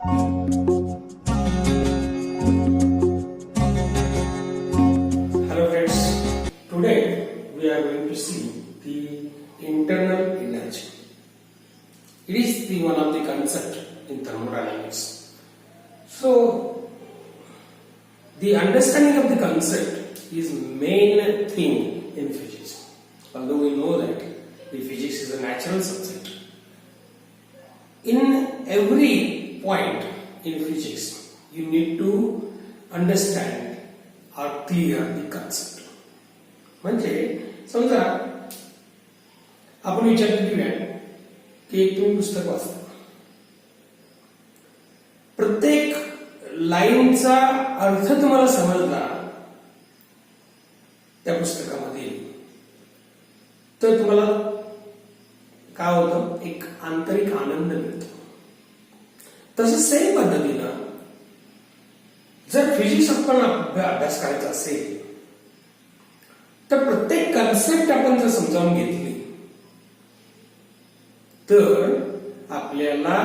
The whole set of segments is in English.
Hello friends, today we are going to see the internal energy. It is the one of the concept in thermodynamics. So, the understanding of the concept is main thing in physics. Although we know that the physics is a natural subject. In every point in physics, you need to understand or clear the concept. म्हणजे समजा आपण विचार केला की एक तुम्ही पुस्तक वाचता, प्रत्येक लाईनचा अर्थ तुम्हाला समजला त्या पुस्तकामध्ये, तर तुम्हाला काय होतं, एक आंतरिक आनंद मिळतो. तसं सेम पद्धतीनं जर फिजिक्स आपण अभ्यास करायचा असेल तर प्रत्येक कन्सेप्ट आपण जर समजावून घेतली तर आपल्याला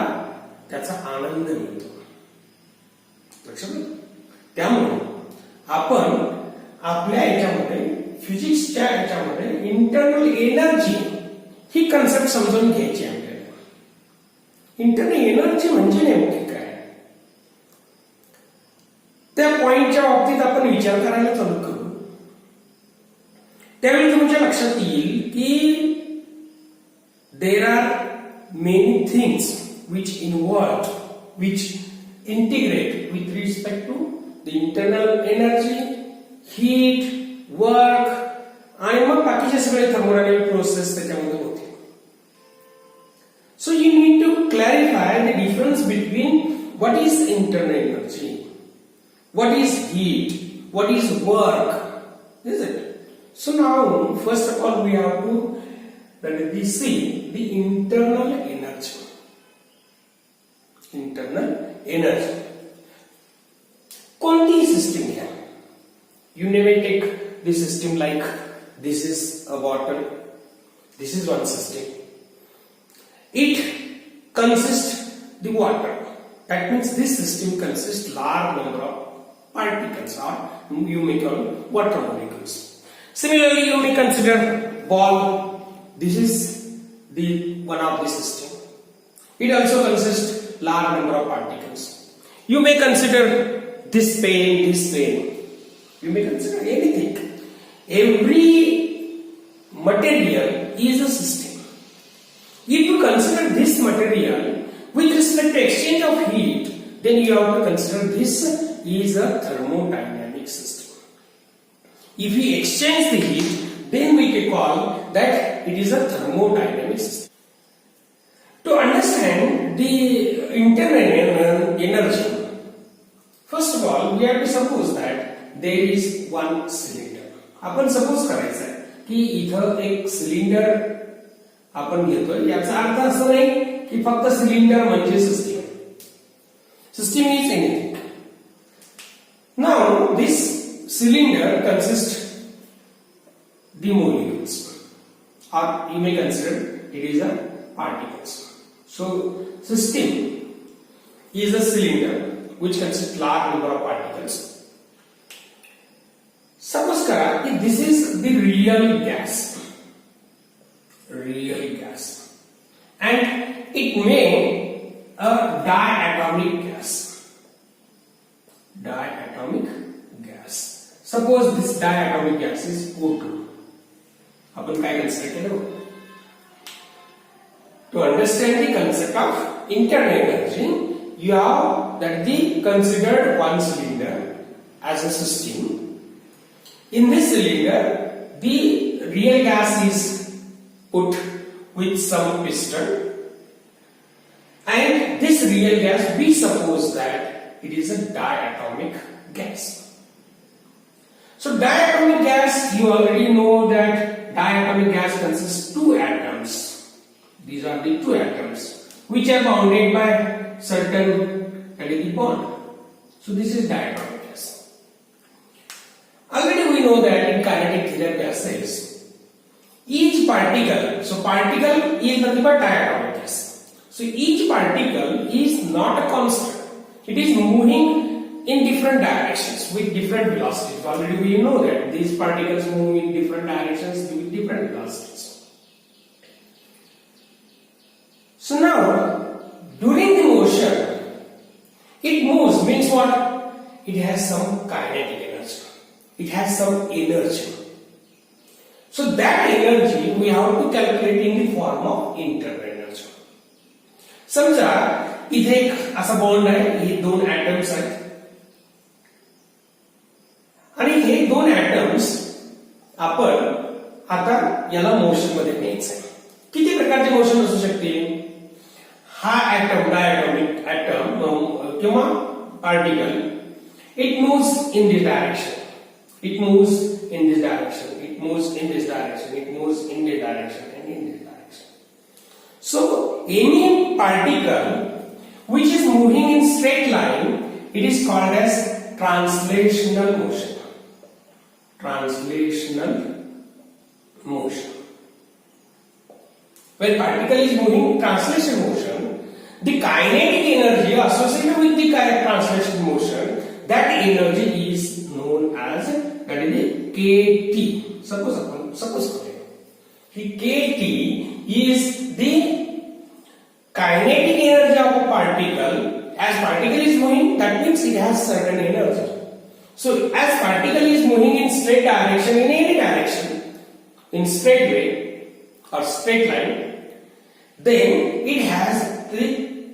त्याचा आनंद मिळतो. लक्षात घ्या. त्यामुळे आपण आपल्या याच्यामध्ये फिजिक्सच्या याच्यामध्ये इंटरनल एनर्जी ही कन्सेप्ट समजून घ्यायची आपल्याला. इंटरनल एनर्जी म्हणजे नेमकी काय, त्या पॉइंटच्या बाबतीत आपण विचार करायला चालू करू. त्यावेळी तुमच्या लक्षात येईल की there are many things which involve, which integrate with respect to the internal energy, heat, work आणि मग बाकीचे सगळे थर्मोडायनामिक प्रोसेस त्याच्यामध्ये होते. So you need to clarify the difference between what is internal energy, what is heat, what is work, is it? So now, first of all, we have to see the internal energy. Internal energy. कोणती system घ्या. You may take the system like this is a bottle, this is one system. It consists the water. That means this system consists large number of particles, or you may call water molecules. Similarly, you may consider ball. This is the one of the system. It also consists large number of particles. You may consider this pen, this pen. You may consider anything. Every material is a system. If you consider this material with respect to exchange of heat, then you have to consider this is a thermodynamic system. If we exchange the heat, then we can call that it is a thermodynamic system. To understand the internal energy, first of all, we have to suppose that there is one cylinder. आपण suppose करायचं आहे की इथं एक cylinder आपण घेतोय. याचा अर्थ असं नाही की फक्त सिलेंडर म्हणजे system. System is anything. Now this cylinder consist the molecules, or you may consider it is a particles. So system is a cylinder which consists large number of particles. Suppose kara कि this is the real gas, and it may a diatomic gas. Suppose this diatomic gas is O2. आपण काय consider केलं. To understand the concept of internal energy, you have that the considered one cylinder as a system. In this cylinder, the real gas is put with some piston, and this real gas, we suppose that it is a diatomic gas. So diatomic gas, you already know that diatomic gas consists two atoms. These are the two atoms which are bounded by certain bond. So this is diatomic gas. Already we know that in kinetic theory gases, each particle, so particle is nothing but diatomic gas. So each particle is not a constant. It is moving in different directions with different velocities. Already we know that these particles move in different directions with different velocities. So now, during the motion, it moves means what? It has some kinetic energy. It has some energy. So that energy we have to calculate in the form of internal energy. समजा इथे एक असा bond आहे, हे दोन atoms आहेत आणि हे दोन atoms आपण आता याला मोशन मध्ये न्यायचं आहे. किती प्रकारचे मोशन असू शकते? हा ऍटम डायटॉमिक ऍटम किंवा particle it moves in this direction, it moves in this direction, it moves in this direction, it moves in this direction and in this direction. So any particle which is moving in straight line, it is called as translational motion. Translational motion. When particle is moving in translation motion, the kinetic energy associated with the translation motion, that energy is known as, that is the kT. Suppose the kT is the kinetic energy of a particle. As particle is moving, that means it has certain energy. So as particle is moving in straight direction, in any direction, in straight way or straight line, then it has the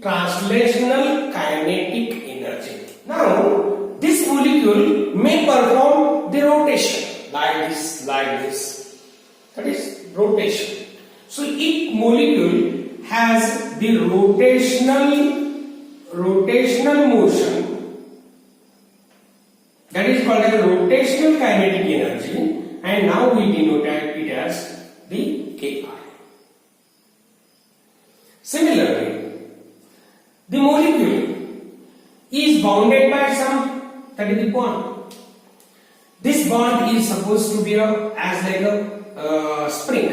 translational kinetic energy. Now this molecule may perform the rotation like this. That is rotation. So each molecule has the rotational motion. That is called as rotational kinetic energy, and now we denote it as the Kr. Similarly, the molecule is bounded by some, that is the bond. This bond is supposed to be as like a spring.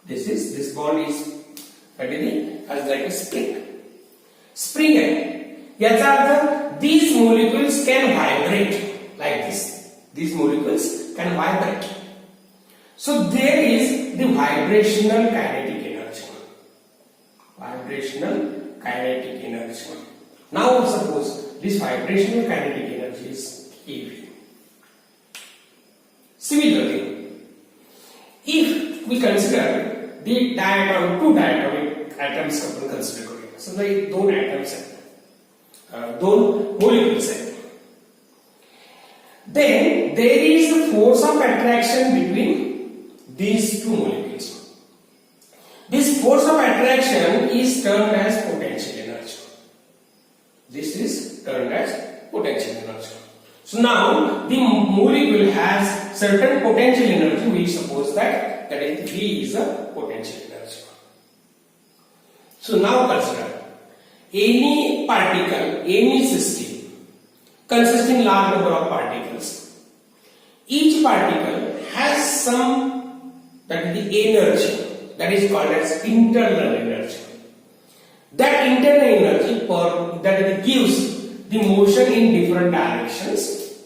This bond is, that is as like a spring. Spring है. याचा अर्थ these molecules can vibrate like this. These molecules can vibrate. So there is the vibrational kinetic energy. Vibrational kinetic energy. Now suppose this vibrational kinetic energy is EV. Similarly, if we consider the two diatomic atoms आपण consider करूया. समजा हे दोन atoms आहेत, दोन molecules आहेत. Then there is a force of attraction between these two molecules. This force of attraction is termed as potential energy. This is termed as potential energy. So now the molecule has certain potential energy. We suppose that is V is a potential energy. So now consider any particle, any system consisting large number of particles. Each particle has some, that is the energy, that is called as internal energy. That internal energy gives the motion in different directions,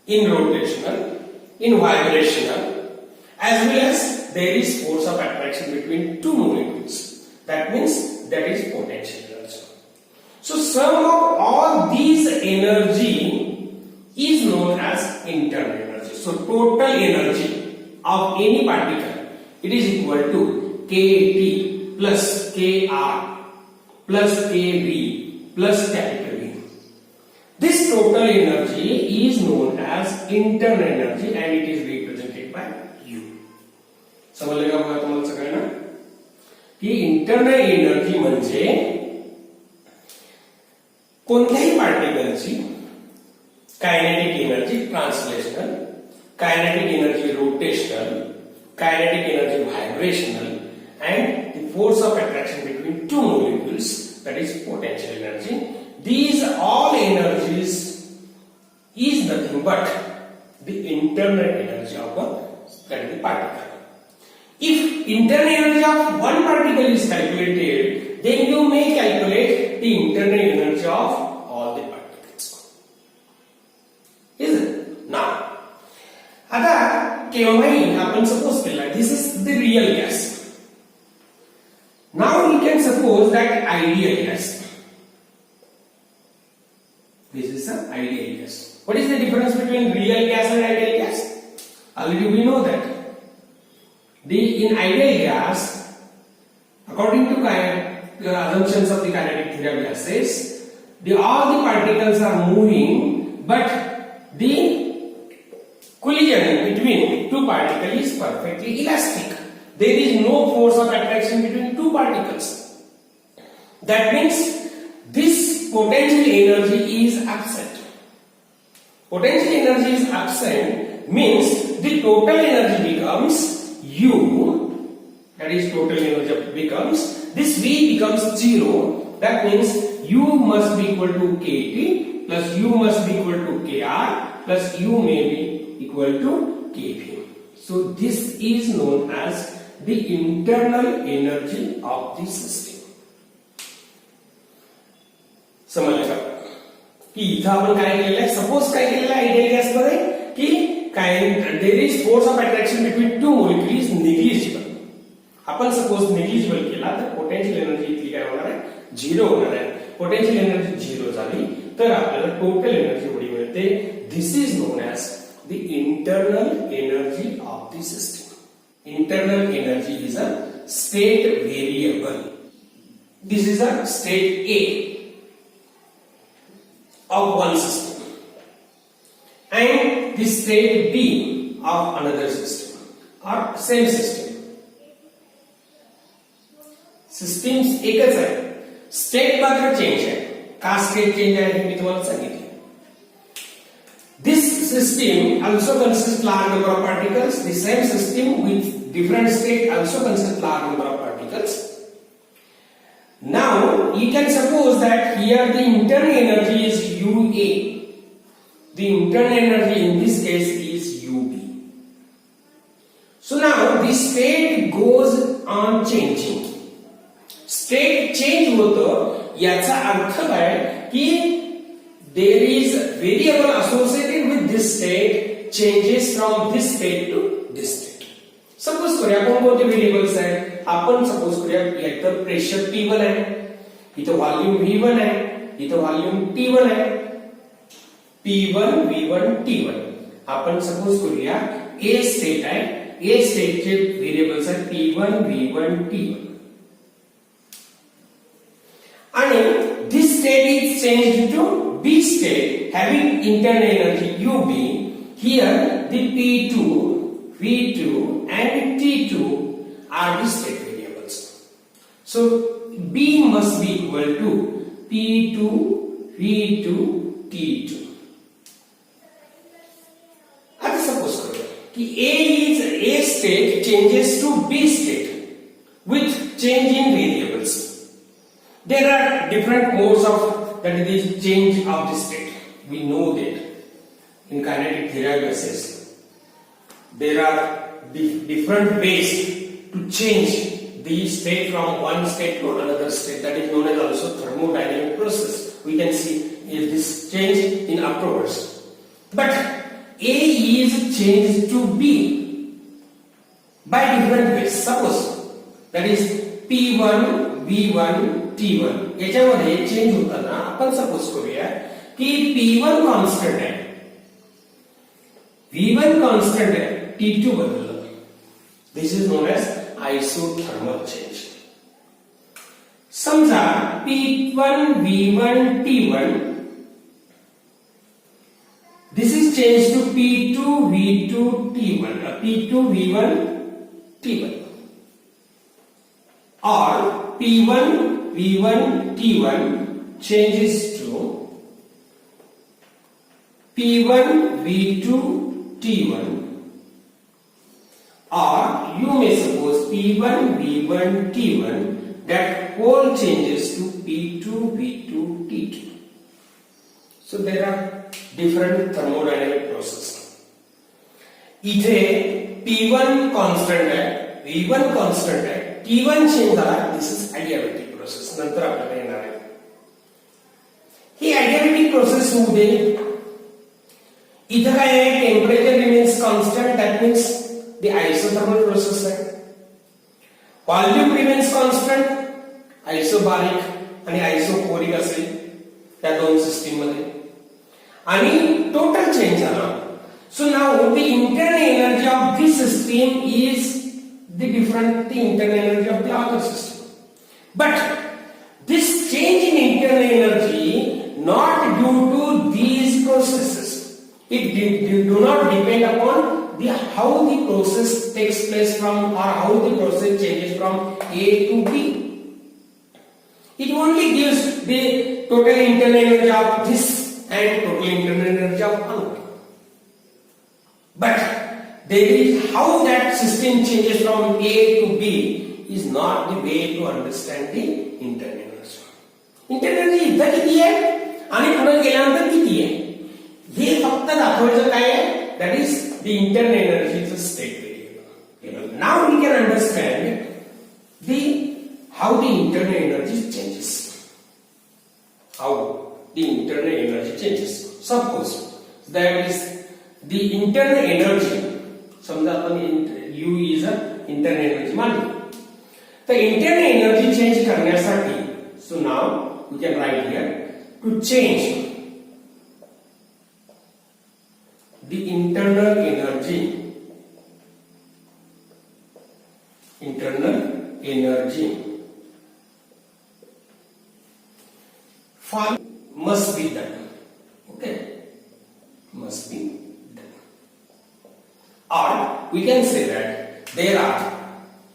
in rotational, in vibrational, as well as there is force of attraction between two molecules. That means that is potential energy. So sum of all these energy is known as internal energy. So total energy of any particle, it is equal to kT plus kr plus kV plus capital V. This total energy is known as internal energy and it is represented by U. समजलं का बघा तुम्हाला सगळ्यांना की internal energy म्हणजे कोणत्याही पार्टिकलची kinetic energy translational, kinetic energy rotational, kinetic energy vibrational and the force of attraction between two molecules, that is potential energy. These all energies is nothing but the internal energy of the particle. If internal energy of one particle is calculated, then you may calculate the internal energy of केव्हाही आपण suppose केला this is the real gas. Now we can suppose that ideal gas. This is an ideal gas. What is the difference between real gas and ideal gas? Already we know that. In ideal gas, according to the assumptions of the kinetic theory of gases, all the particles are moving, but the collision between two particles is perfectly elastic. There is no force of attraction between two particles. That means this potential energy is absent. Potential energy is absent means the total energy becomes U, that is total energy becomes, this V becomes 0, that means U must be equal to kT plus U must be equal to Kr plus U may be equal to Kv. So this is known as the internal energy of the system. समजलं का की इथं आपण काय केलेलं आहे, suppose काय केलेलं आहे आयडियल गॅस मध्ये की काय there is force of attraction between two molecule is negligible. आपण सपोज निग्लिजिबल केला तर पोटेन्शियल एनर्जी इथली काय होणार आहे, झिरो होणार आहे. पोटेन्शियल एनर्जी झिरो झाली तर आपल्याला टोटल एनर्जी एवढी मिळते. This is known as the internal energy of the system. Internal energy is a state variable. This is a state A of one system and the state B of another system or same system. Systems एकच आहे, state मात्र change आहे. का state change आहे हे मी तुम्हाला सांगितले. This system also consists large number of particles. The same system with different state also consists large number of particles. Now you can suppose that here the internal energy is UA. The internal energy in this case is UB. So now the state goes on changing. State change होतं याचा अर्थ काय की there is variable associated with this state changes from this state to this state. Suppose करूया आपण कोणते variables आहेत. आपण suppose करूया इथं प्रेशर P1 आहे, इथं व्हॉल्यूम V1 आहे, इथं व्हॉल्यूम T1 आहे. P1 V1 T1 आपण सपोज करूया A स्टेट आहे. A स्टेटचे व्हेरिएबल्स आहेत P1 V1 T1 आणि this state is changed to B state having internal energy UB. Here the P2 V2 and T2 are the state variables. So B must be equal to P2 V2 T2. आता suppose करूया कि A state changes to B state with change in variables. There are different modes of that is change of the state. We know that in kinetic theory of gases there are different ways to change the state from one state to another state. That is known as also thermodynamic process. We can see this change in afterwards. But A is changed to B by different ways. Suppose that is P1 V1 T1 याच्यामध्ये change होताना आपण suppose करूया की P1 constant आहे, V1 constant आहे, T2 बदललं. This is known as isothermal change. समजा P1 V1 T1 this is changed to P2 V2 T1 P2 V1 T1 or P1 V1 T1 changes to P1 V2 T1 or you may suppose P1 V1 T1 that whole changes to P2 V2 T2. So there are different thermodynamic processes. इथे P1 constant आहे, V1 constant आहे, T1 change झाला. This is adiabatic process. नंतर आपल्याला येणार आहे. ही adiabatic process होऊ दे. इथं काय आहे, temperature remains constant. That means the isothermal process आहे. व्हॉल्यूम रिमेन्स कॉन्स्टंट, आयसोबारिक आणि आयसोकोरिक असेल त्या दोन सिस्टीम मध्ये, आणि टोटल चेंज झाला. So now the internal energy of this system is the different the internal energy of the other system. But this change in internal energy not due to these processes. It do not depend upon how the process takes place from, or how the process changes from A to B. It only gives the total internal energy of this and total internal energy of another. But there is how that system changes from A to B is not the way to understand the internal energy. Internal energy इथं किती आहे आणि पुढे गेल्यानंतर किती आहे हे फक्त दाखवायचं काय आहे. दॅट इज द इंटरनल एनर्जीचं state variable. Now we can understand the how the internal energy changes. How the internal energy changes. Suppose that is the internal energy, समजा आपण U is a internal energy मानली, तर internal energy change करण्यासाठी, so now we can write here, to change the internal energy must be done. Okay, must be done. Or we can say that there are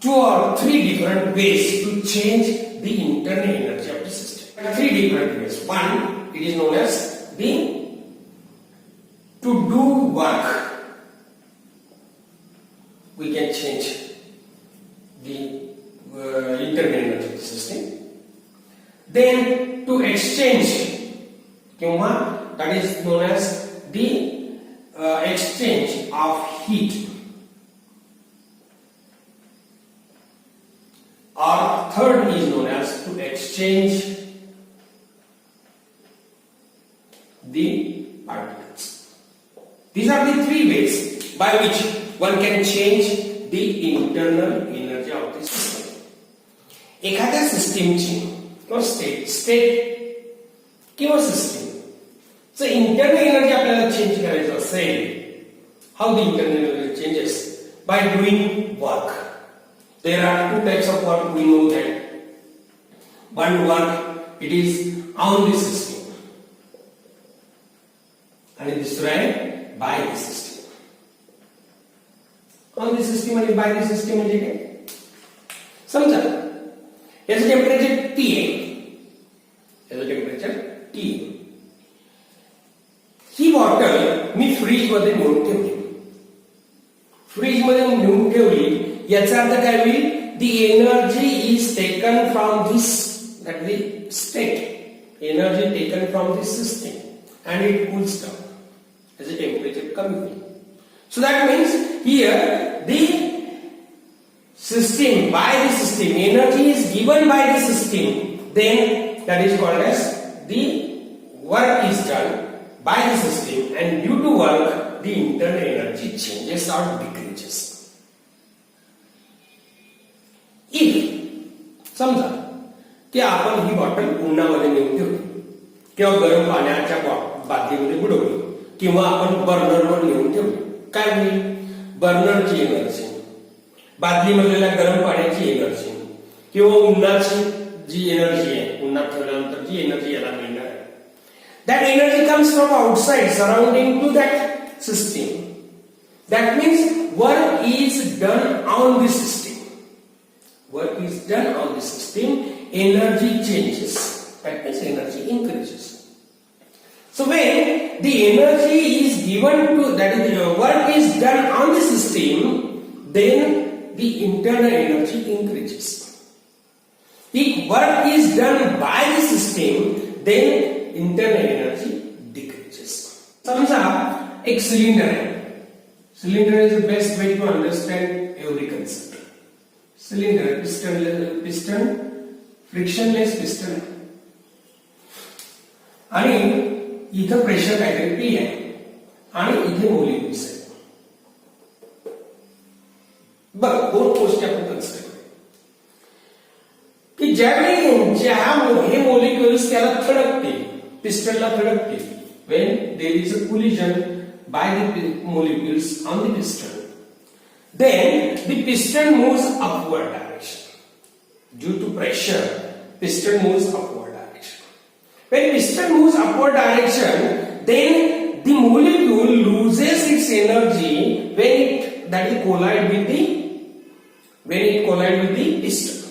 2 or 3 different ways to change the internal energy of the system. 3 different ways. One, it is known as the to do work. We can change the internal energy of the system. Then to exchange, that is known as the exchange of heat. Or third is known as to exchange the particles. These are the 3 ways by which one can change the internal energy of the system. एखाद्या सिस्टीमची किंवा state किंवा सिस्टीमचं internal energy आपल्याला change करायचं असेल, हाऊ the internal energy changes by doing work. There are 2 types of work, we know that. One work, it is on the system, and दुसरा आहे by the system. On the system आणि by the system म्हणजे काय? समजा याचं temperature T आहे, याचं temperature T. ही bottle मी freeze मध्ये नेऊन ठेवली. फ्रीज मध्ये नेऊन ठेवली याचा अर्थ काय होईल? दी energy is taken from this, that the state, energy taken from this system and it cools down. त्याचे टेम्परेचर कमी होईल. सो that means here the system, by the system, energy is given by the system, then that is called as the work is done by the system, and due to work the internal energy changes or decreases. If समजा की आपण ही bottle उन्हामध्ये नेऊन ठेवली किंवा गरम पाण्याच्या बादलीमध्ये बुडवली किंवा आपण बर्नरवर नेऊन ठेवली, काय होईल? बर्नरची एनर्जी, बादलीमधल्या गरम पाण्याची एनर्जी किंवा उन्हाची जी एनर्जी आहे, उन्हात ठेवल्यानंतर जी एनर्जी याला मिळणार आहे, that energy comes from outside surrounding to that system. That means work is done on this system. Work is done on the system, energy changes. That means energy increases. So when the energy is given to, that is the work is done on the system, then the internal energy increases. If work is done by the system, then internal energy decreases. समजा एक cylinder आहे. Cylinder is the best way to understand every concept. Cylinder, piston, frictionless piston, आणि इथं pressure काहीतरी P आहे आणि इथे molecules आहेत. molecules त्याला थडकतील, पिस्टनला थडकतील. When there is a collision by the molecules on the piston, then the piston moves upward direction. Due to pressure, piston moves upward direction. When piston moves upward direction, then the molecule loses its energy when it collide with the piston.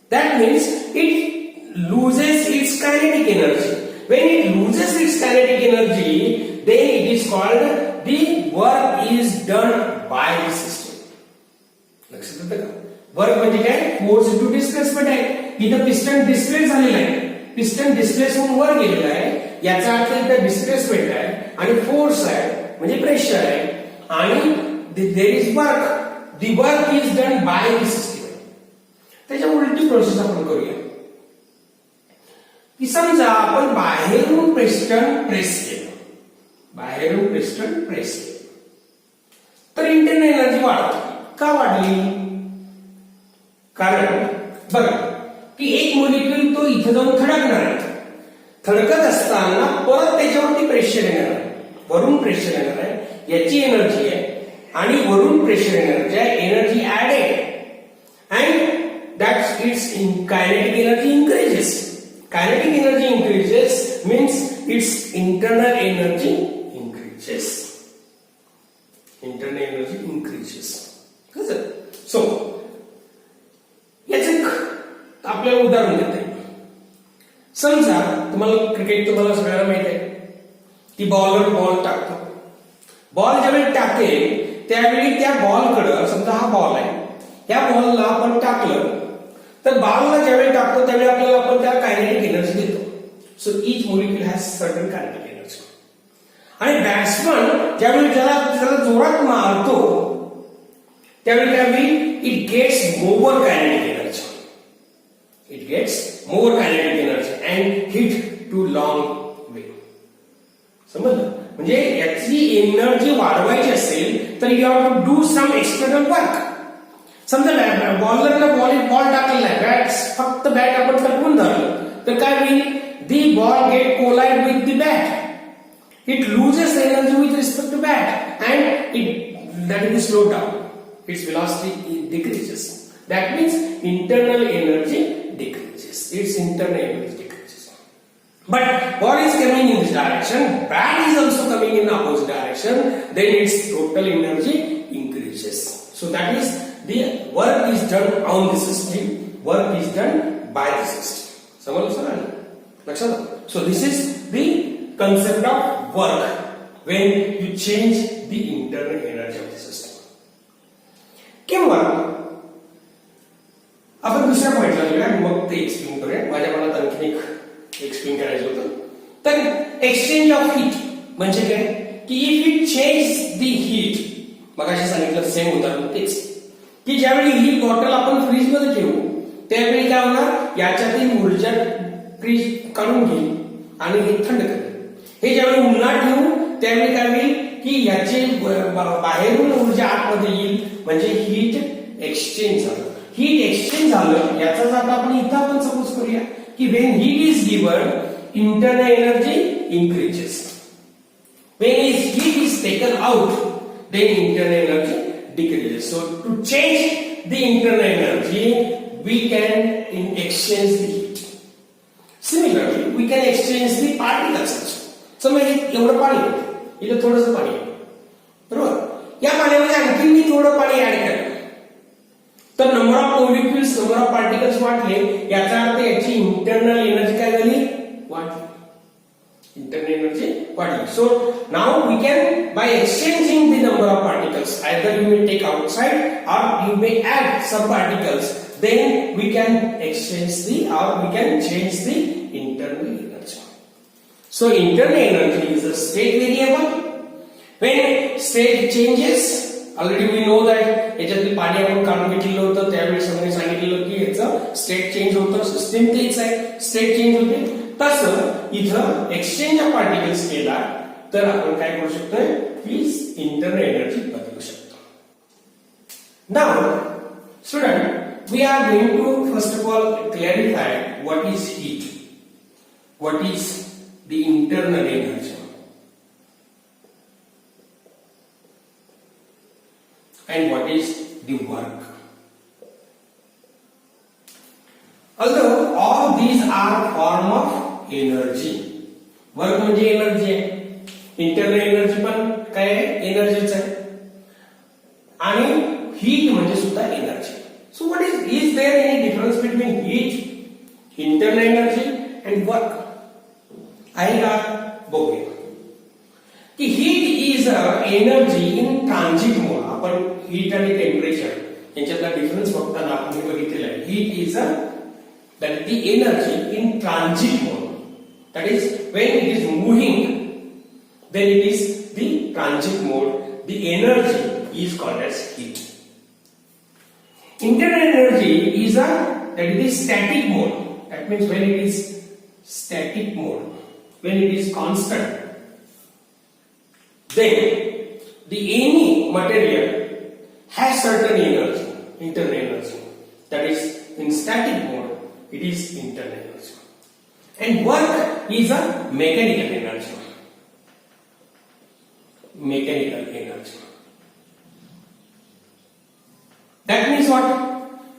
That means it loses its kinetic energy. When it loses its kinetic energy, then it is called the work is done by the system. लक्षात येतं का? Work म्हणजे काय? Force to displacement आहे. इथं piston displace झालेला आहे. Piston displace होऊन वर गेलेला आहे. याचा अर्थ इथं डिस्प्लेसमेंट आहे आणि फोर्स आहे म्हणजे प्रेशर आहे आणि there is work. The work is done by the system. त्याच्या उलटी प्रोसेस आपण करूया की समजा आपण बाहेरून पिस्टन प्रेस केलं, तर इंटरनल एनर्जी वाढते. का वाढली? कारण बघा की एक मोलिक्यूल तो इथे जाऊन थडकणार आहे. थडकत असताना परत त्याच्यावरती प्रेशर येणार आहे, वरून प्रेशर येणार आहे, याची एनर्जी आहे आणि वरून प्रेशर एनर्जी आहे, energy added and that's it's kinetic energy increases. Kinetic energy increases means its internal energy increases. Internal energy increases. So, याचं आपल्याला उदाहरण देते. समजा तुम्हाला सगळ्यांना माहित आहे की बॉलवर बॉल टाकतो. बॉल ज्यावेळी टाकेल त्यावेळी त्या बॉलकडं, समजा हा बॉल आहे, या बॉलला आपण टाकलं तर बॉलला ज्यावेळी टाकतो त्यावेळी आपल्याला आपण त्याला कायनेटिक एनर्जी देतो. So each molecule has certain kinetic energy. आणि बॅट्समन ज्यावेळी त्याला जोरात मारतो त्यावेळी काय होईल? It gets more kinetic energy. And hit to long way. समजलं? म्हणजे याची एनर्जी वाढवायची असेल तर you have to do some external work. समजा बॉलरला बॉल टाकलेला आहे, बॅट फक्त बॅट आपण टाकून धरलं तर काय होईल? The ball get collide with the bat. It loses energy with respect to bat and that is slowed down. Its velocity decreases. That means internal energy decreases. But ball is coming in this direction, bat is also coming in the opposite direction, then its total energy increases. So that is the work is done on the system, work is done by the system. समजलं sir? लक्षात? So this is the concept of work when you change the internal energy of the system. किंवा आपण दुसऱ्या पॉइंटला गेल्या मग ते explain करूया. माझ्या मनात आणखी एक एक्सप्लेन करायचं होतं. तर एक्सचेंज ऑफ हीट म्हणजे काय की if you change the heat, मगाशी सांगितलं सेम उदाहरण तेच की ज्यावेळी ही बॉटल आपण फ्रीज मध्ये ठेवू त्यावेळी काय होणार? याच्यातील ऊर्जा फ्रीज काढून घेईल आणि हे थंड करेल. हे ज्यावेळी उन्हात ठेवू त्यावेळी काय होईल की याचे बाहेरून ऊर्जा आतमध्ये येईल म्हणजे हीट एक्सचेंज झालं. हीट एक्सचेंज झालं याचाच आता आपण सपोज करूया की when heat is given internal energy increases. When heat is taken out then internal energy decreases. So to change the internal energy, we can exchange the heat. Similarly, we can exchange the particles also. समजा एवढं पाणी आहे, इथं थोडंसं पाणी आहे, बरोबर? या पाण्यामध्ये आणखी मी थोडं पाणी ऍड केलं तर number of molecules, number of particles वाढले. याचा अर्थ याची इंटरनल एनर्जी काय झाली? वाढली. Internal energy वाढली. So now we can, by exchanging the number of particles, either you may take outside or you may add some particles, then we can exchange we can change the internal energy. So internal energy is a state variable. When state changes, already we know that याच्यातील पाणी आपण काढून घेतलेलं होतं त्यावेळी सगळ्यांनी सांगितलेलं की याचं स्टेट चेंज होतं. सिस्टीम तेच आहे, स्टेट चेंज होते. तसं इथं एक्सचेंज ऑफ पार्टिकल्स केला तर आपण काय करू शकतोय की इंटरनल एनर्जी बदलू शकतो. Now student, we are going to first of all clarify what is heat. what is the internal energy and what is the work. Although all these are form of energy, work म्हणजे energy आहे, internal energy पण काय आहे, एनर्जीच आहे, आणि heat म्हणजे सुद्धा energy. So what is there any difference between heat, internal energy and work? आहे का? बघूया की heat is a energy in transit mode. आपण हीट आणि टेम्परेचर यांच्यातला डिफरन्स बघताना आपण बघितलेला आहे. Heat is a that is the energy in transit mode, that is when it is moving, then it is the transit mode. The energy is called as heat. Internal energy is that is the static mode. That means when it is static mode, when it is constant, then the any material has certain energy, internal energy, that is in static mode it is internal energy, and work is a mechanical energy. Mechanical energy, that means what?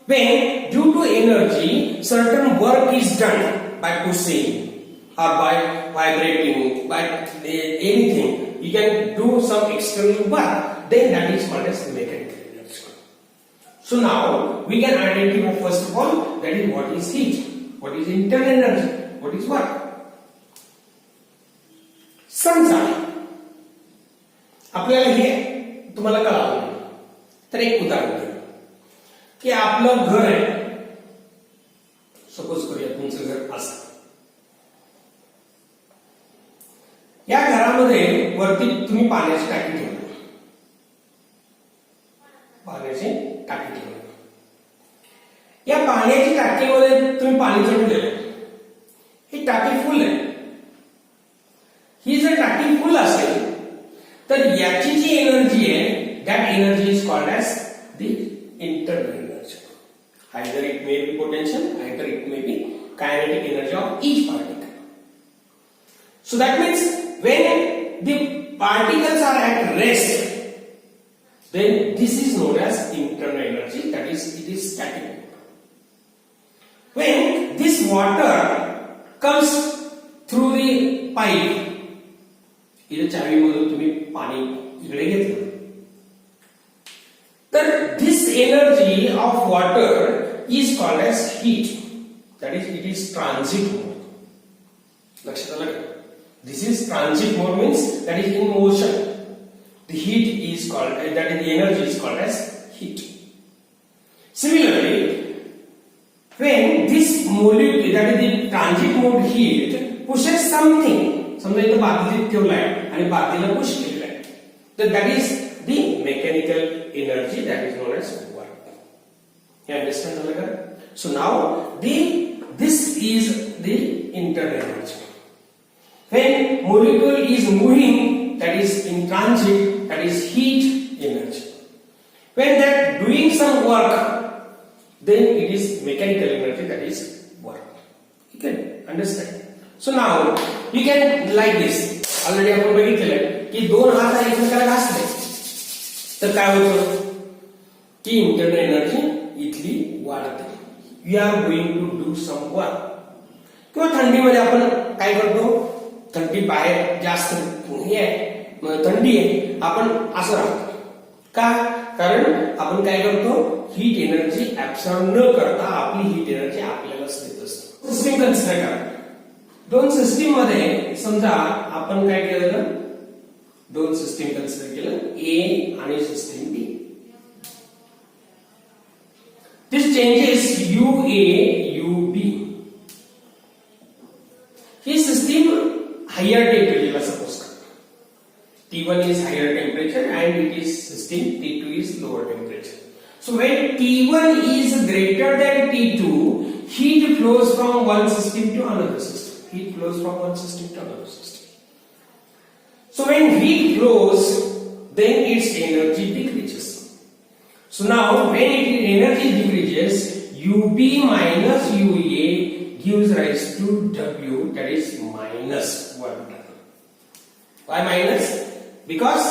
When due to energy certain work is done by pushing or by vibrating, by anything, you can do some external work, then that is called as mechanical energy. So now we can identify first of all that is what is heat, what is internal energy, what is work. समजा आपल्याला हे तुम्हाला कळालं नाही तर एक उदाहरण द्या की आपलं घर आहे, सपोज करूया तुमचं घर असं. या घरामध्ये वरती तुम्ही पाण्याची टाकी ठेवली, पाण्याची टाकी ठेवली. या पाण्याची टाकीमध्ये तुम्ही पाणी ठेवलेलं, ही टाकी फुल आहे. ही जर टाकी फुल असेल तर याची जी एनर्जी आहे that energy is called as the internal energy. Either it may be potential, either it may be kinetic energy of each particle. So that means when the particles are at rest, then this is known as internal energy, that is it is static mode. When this water comes through the pipe, इथे चावी मधून तुम्ही पाणी इकडे घेतलं तर this energy of water is called as heat, that is it is transit mode. लक्षात आलं का? This is transit mode means that is in motion. The heat is called, that is the energy is called as heat. Similarly, when this molecule, that is the transit mode heat, pushes something, समजा इथं बादलीत ठेवलाय आणि बादलीला push केलेलं आहे, तर that is the mechanical energy, that is known as work. You understand झालं का? So now this is the internal energy. When molecule is moving, that is in transit, that is heat energy. When that doing some work, then it is mechanical energy, that is work. You can understand. So now you can like this. Already आपण बघितलेलं की दोन हात एकमेकाला घासले तर काय होतं की इंटरनल एनर्जी इथली वाढते. We are going to do some work. किंवा थंडीमध्ये आपण काय करतो, थंडी बाहेर जास्त हे आहे, थंडी आहे, आपण असं राहतो का? कारण आपण काय करतो, हीट एनर्जी ऍब्सॉर्ब न करता आपली हीट एनर्जी आपल्यालाच देत असतो. सिस्टीम कन्सिडर करा. दोन सिस्टीम मध्ये समजा आपण काय केलं, दोन सिस्टीम कन्सिडर केलं, ए आणि system B. This changes U A U B. ही सिस्टीम हायर टेम्परेचरला सपोज करा. T1 is higher temperature and it is system T2 is lower temperature. So when T1 is greater than T2, heat flows from one system to another system. Heat flows from one system to another system. So when heat flows, then its energy decreases. So now when its energy decreases, UB minus UA gives rise to W, that is minus work done. Why minus? Because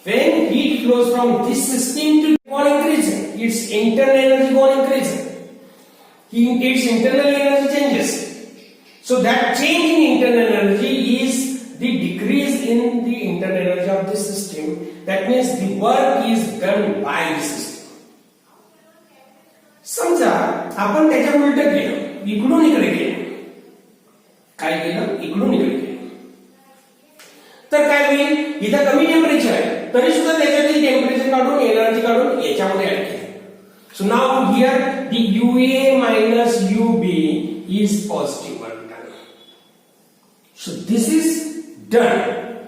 when heat flows from this system to on increasing, its internal energy go on increasing. Its internal energy changes. So that change in internal energy is the decrease in the internal energy of the system. That means the work is done by the system. समजा आपण त्याच्या उलट केलं, इकडून इकडे गेलो. काय केलं? इकडून इकडे गेलो. तर काय होईल? इथं कमी टेम्परेचर आहे, तरी सुद्धा त्याच्यातील टेम्परेचर काढून एनर्जी काढून याच्यामध्ये ऍड केली. So now here the UA minus UB is positive work done. So this is done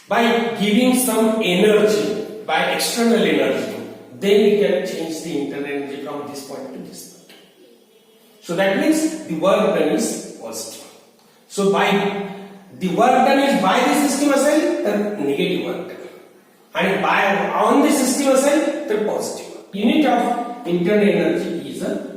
by giving some energy, by external energy. Then we can change the internal energy from this point to this point. So that means the work done is positive. So by the work done is by the system असेल तर negative work done. And by on the system असेल तर positive. Unit of internal energy is a